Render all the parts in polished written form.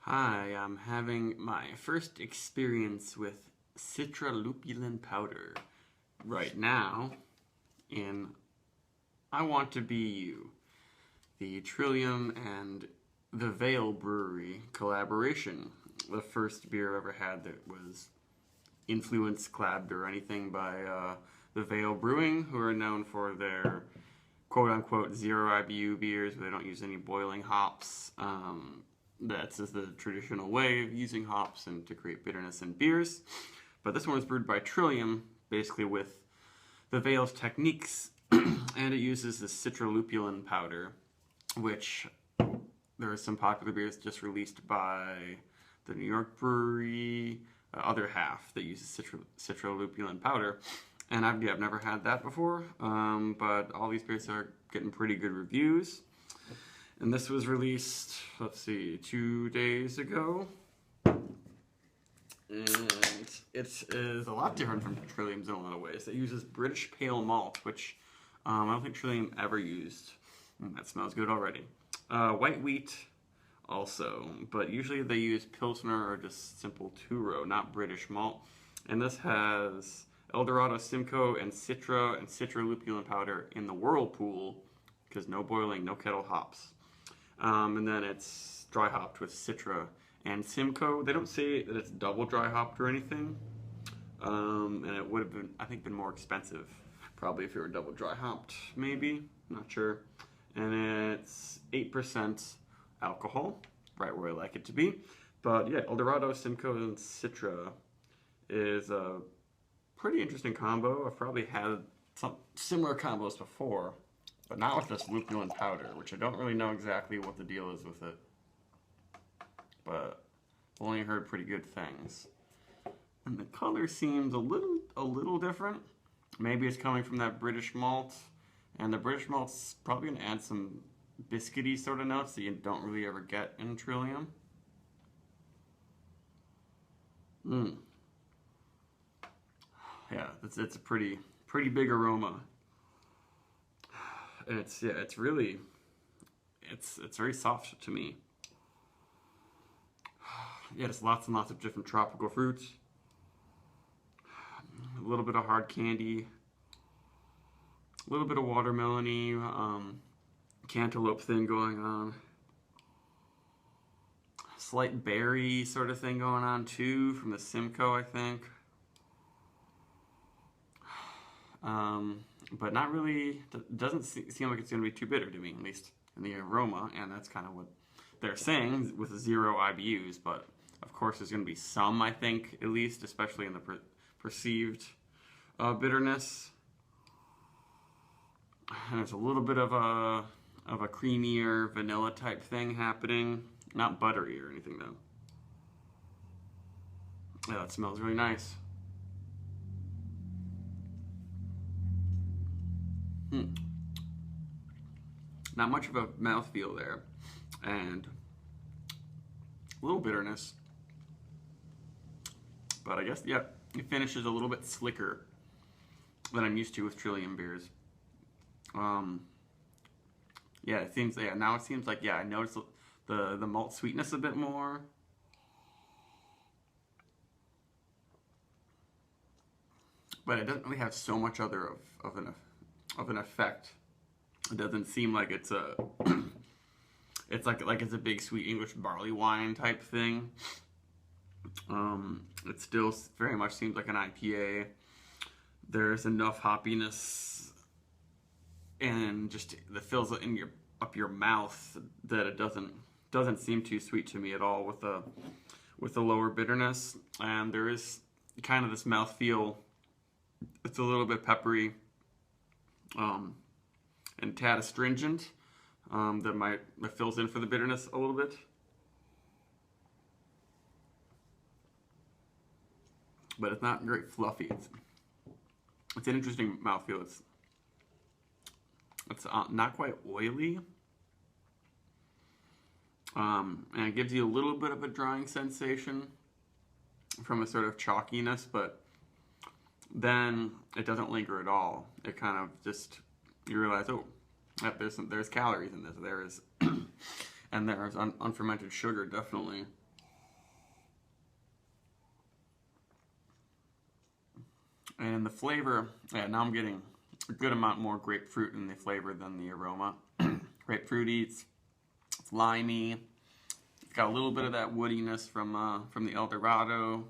Hi, I'm having my first experience with citralupulin powder right now in I Want to Be You, the Trillium and the Vale Brewery collaboration. The first beer I've ever had that was influenced, collabed, or anything by the Vale Brewing, who are known for their quote unquote zero IBU beers where they don't use any boiling hops. That's just the traditional way of using hops and to create bitterness in beers. But this one was brewed by Trillium, basically with the Vale's techniques, and it uses the citralupulin powder, which there are some popular beers just released by the New York brewery, other half that uses citralupulin powder. And I've never had that before, but all these beers are getting pretty good reviews. And this was released, let's see, 2 days ago. And it is a lot different from Trillium's in a lot of ways. It uses British pale malt, which I don't think Trillium ever used. That smells good already. White wheat also, but usually they use Pilsner or just simple two-row, not British malt. And this has Eldorado Simcoe and Citra and citralupulin powder in the whirlpool, because no boiling, no kettle hops. And then it's dry hopped with Citra and Simcoe. They don't say that it's double dry hopped or anything. And it would have been, I think, been more expensive, probably if it were double dry hopped, maybe, not sure. And it's 8% alcohol, right where I like it to be. But yeah, Eldorado, Simcoe, and Citra is a pretty interesting combo. I've probably had some similar combos before, but not with this lupulin powder, which I don't really know exactly what the deal is with it. But I've only heard pretty good things. And the color seems a little different. Maybe it's coming from that British malt. And the British malt's probably gonna add some biscuity sort of notes that you don't really ever get in Trillium. Yeah, it's a pretty big aroma. And it's very soft to me. Yeah, just lots and lots of different tropical fruits. A little bit of hard candy. A little bit of watermelony, cantaloupe thing going on. Slight berry sort of thing going on too from the Simcoe, I think. But not really, doesn't seem like it's going to be too bitter to me, at least in the aroma, and that's kind of what they're saying with 0 IBUs, but of course there's going to be some, I think, at least, especially in the perceived bitterness. And there's a little bit of a creamier vanilla type thing happening, not buttery or anything though. Yeah, that smells really nice. Not much of a mouthfeel there, and a little bitterness, but I guess, yeah, it finishes a little bit slicker than I'm used to with Trillium beers. Yeah, it seems, yeah, now it seems like, yeah, I noticed the malt sweetness a bit more. But it doesn't really have so much other of an effect. It doesn't seem like it's a it's like it's a big sweet English barley wine type thing. It still very much seems like an IPA. There's enough hoppiness and just that fills it in up your mouth that it doesn't seem too sweet to me at all with the lower bitterness. And there is kind of this mouthfeel. It's a little bit peppery, and tad astringent, that fills in for the bitterness a little bit. But it's not very fluffy. It's an interesting mouthfeel. It's not quite oily, and it gives you a little bit of a drying sensation from a sort of chalkiness, but then it doesn't linger at all. It kind of just, you realize, oh, there's calories in this. There is, and there's unfermented sugar, definitely. And the flavor, yeah, now I'm getting a good amount more grapefruit in the flavor than the aroma. Grapefruity, it's limey. It's got a little bit of that woodiness from the El Dorado.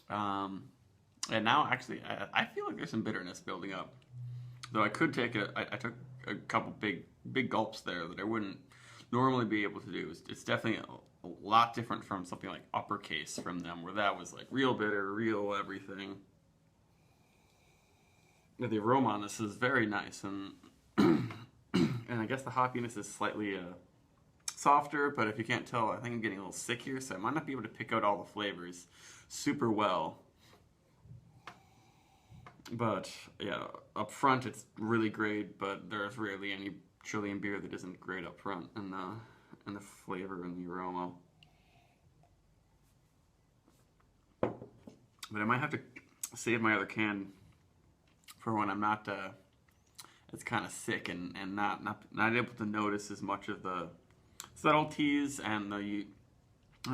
And now, actually, I feel like there's some bitterness building up. Though I could take I took a couple big gulps there that I wouldn't normally be able to do. It's definitely a lot different from something like Uppercase from them, where that was like real bitter, real everything. But the aroma on this is very nice, and and I guess the hoppiness is slightly softer, but if you can't tell, I think I'm getting a little sick here, so I might not be able to pick out all the flavors super well. But yeah, up front it's really great, but there's rarely any Trillium beer that isn't great up front in the flavor and the aroma. But I might have to save my other can for when I'm not it's kind of sick and not able to notice as much of the subtleties and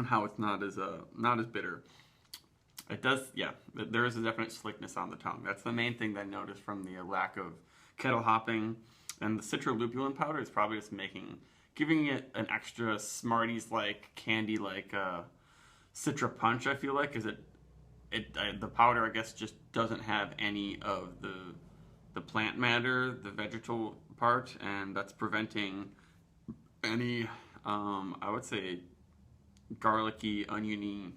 how it's not as bitter. It does, yeah. There is a definite slickness on the tongue. That's the main thing that I noticed from the lack of kettle hopping, and the citralupulin powder is probably just giving it an extra Smarties-like, candy-like Citra punch. I feel like, the powder I guess just doesn't have any of the plant matter, the vegetal part, and that's preventing any I would say garlicky, oniony,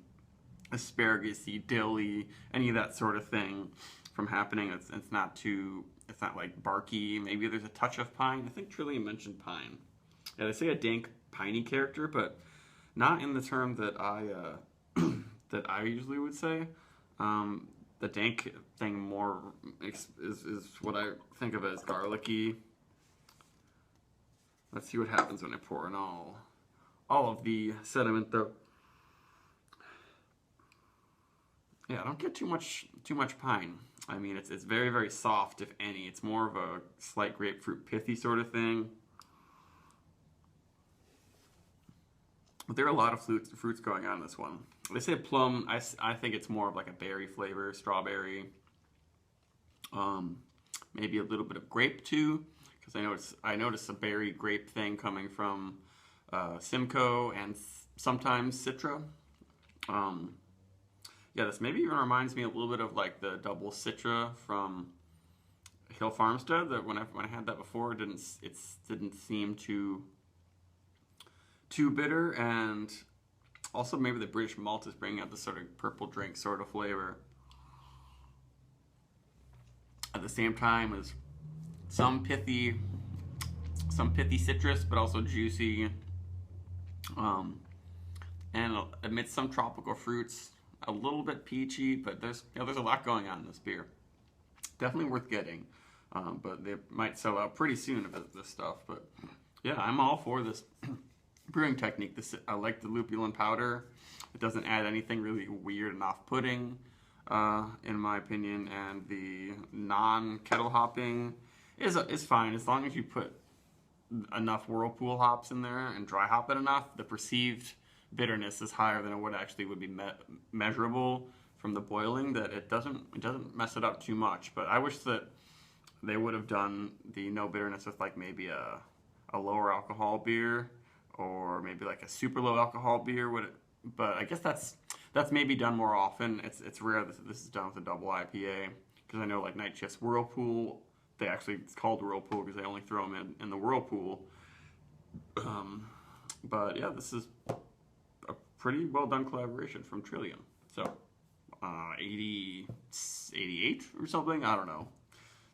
asparagus-y, dill-y, any of that sort of thing from happening. It's not like barky. Maybe there's a touch of pine. I think Trillium mentioned pine. Yeah, they say a dank, piney character, but not in the term that that I usually would say. The dank thing more is what I think of as garlicky. Let's see what happens when I pour in all of the sediment, though. Yeah, I don't get too much pine. I mean, it's very, very soft, if any. It's more of a slight grapefruit pithy sort of thing. But there are a lot of fruits going on in this one. They say plum. I think it's more of like a berry flavor, strawberry. Maybe a little bit of grape too, because I noticed a berry grape thing coming from Simcoe and sometimes Citra. Yeah, this maybe even reminds me a little bit of like the double Citra from Hill Farmstead. That when I had that before, it didn't seem too bitter, and also maybe the British malt is bringing out this sort of purple drink sort of flavor at the same time as some pithy citrus, but also juicy, and amidst some tropical fruits, a little bit peachy. But there's a lot going on in this beer. Definitely worth getting, but they might sell out pretty soon of this stuff. But yeah, I'm all for this brewing technique. I like the lupulin powder. It doesn't add anything really weird and off-putting, in my opinion. And the non-kettle hopping is fine as long as you put enough whirlpool hops in there and dry hop it enough. The perceived bitterness is higher than it would be measurable from the boiling. That it doesn't mess it up too much. But I wish that they would have done the no bitterness with like maybe a lower alcohol beer, or maybe like a super low alcohol beer. But I guess that's maybe done more often. It's rare that this is done with a double IPA, because I know like Night Shift's Whirlpool, it's called Whirlpool because they only throw them in the Whirlpool. But yeah, this is a pretty well done collaboration from Trillium. So 88 or something, I don't know.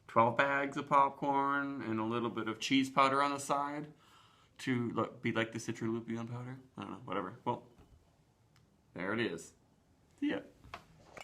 12 bags of popcorn and a little bit of cheese powder on the side to be like the citralupulin powder. I don't know, whatever. Well, there it is. See ya.